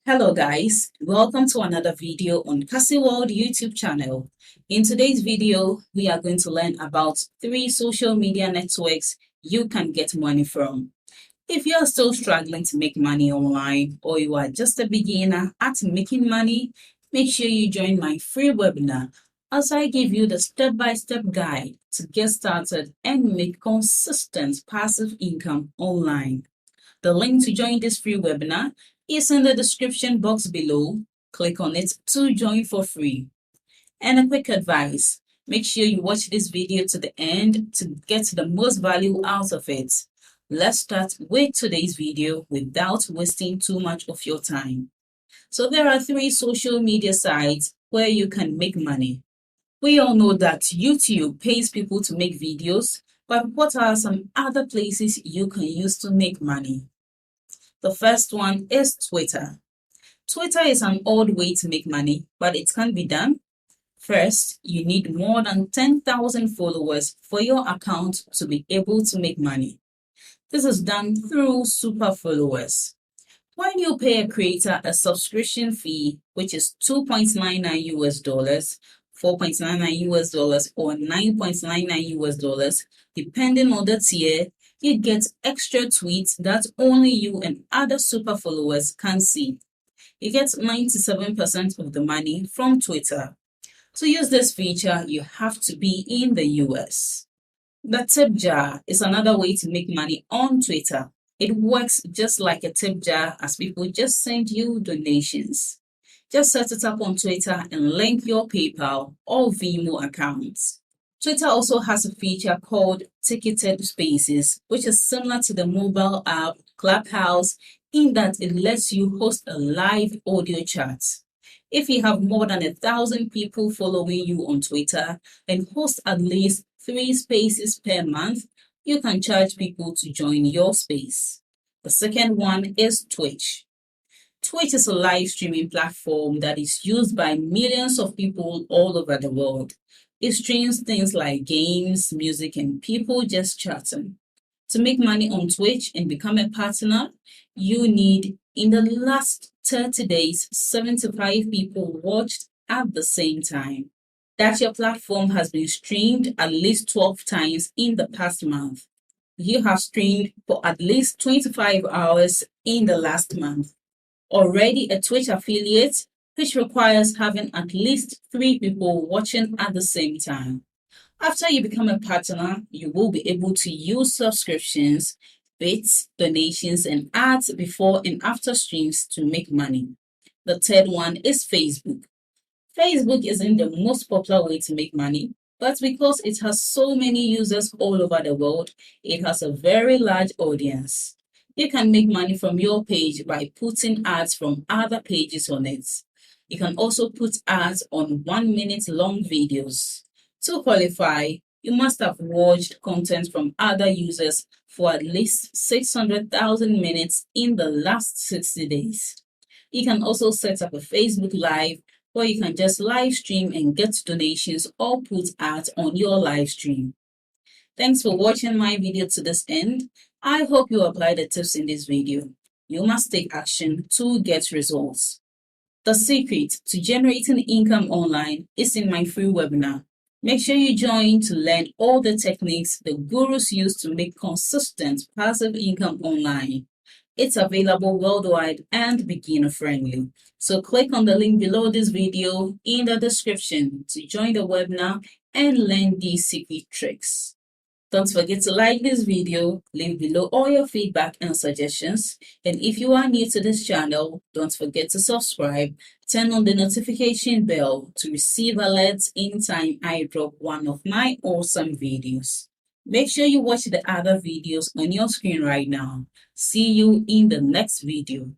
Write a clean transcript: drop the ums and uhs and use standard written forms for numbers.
Hello guys, welcome to another video on Cassy World YouTube channel. In today's video, we are going to learn about 3 social media networks you can get money from. If you are still struggling to make money online or you are just a beginner at making money, make sure you join my free webinar as I give you the step-by-step guide to get started and make consistent passive income online. The link to join this free webinar is in the description box below. Click on it to join for free. And a quick advice, make sure you watch this video to the end to get the most value out of it. Let's start with today's video without wasting too much of your time. So there are 3 social media sites where you can make money. We all know that YouTube pays people to make videos, but what are some other places you can use to make money? The first one is Twitter. Twitter is an odd way to make money, but it can be done. First, you need more than 10,000 followers for your account to be able to make money. This is done through super followers. When you pay a creator a subscription fee, which is $2.99 $4.99 or $9.99 depending on the tier, you get extra tweets that only you and other super followers can see. You get 97% of the money from Twitter. To use this feature, you have to be in the US. The tip jar is another way to make money on Twitter. It works just like a tip jar as people just send you donations. Just set it up on Twitter and link your PayPal or Venmo accounts. Twitter also has a feature called Ticketed Spaces, which is similar to the mobile app Clubhouse in that it lets you host a live audio chat. If you have more than 1,000 people following you on Twitter and host at least 3 spaces per month, you can charge people to join your space. The second one is Twitch. Twitch is a live streaming platform that is used by millions of people all over the world. It streams things like games, music, and people just chatting. To make money on Twitch and become a partner, you need, in the last 30 days, 75 people watched at the same time. That your platform has been streamed at least 12 times in the past month. You have streamed for at least 25 hours in the last month. Already a Twitch affiliate, which requires having at least 3 people watching at the same time. After you become a partner, you will be able to use subscriptions, bits, donations, and ads before and after streams to make money. The third one is Facebook. Facebook isn't the most popular way to make money, but because it has so many users all over the world, it has a very large audience. You can make money from your page by putting ads from other pages on it. You can also put ads on 1-minute long videos. To qualify, you must have watched content from other users for at least 600,000 minutes in the last 60 days. You can also set up a Facebook Live where you can just live stream and get donations or put ads on your live stream. Thanks for watching my video to this end. I hope you apply the tips in this video. You must take action to get results. The secret to generating income online is in my free webinar. Make sure you join to learn all the techniques the gurus use to make consistent passive income online. It's available worldwide and beginner friendly. So click on the link below this video in the description to join the webinar and learn these secret tricks. Don't forget to like this video, leave below all your feedback and suggestions. And if you are new to this channel, don't forget to subscribe, turn on the notification bell to receive alerts anytime I drop one of my awesome videos. Make sure you watch the other videos on your screen right now. See you in the next video.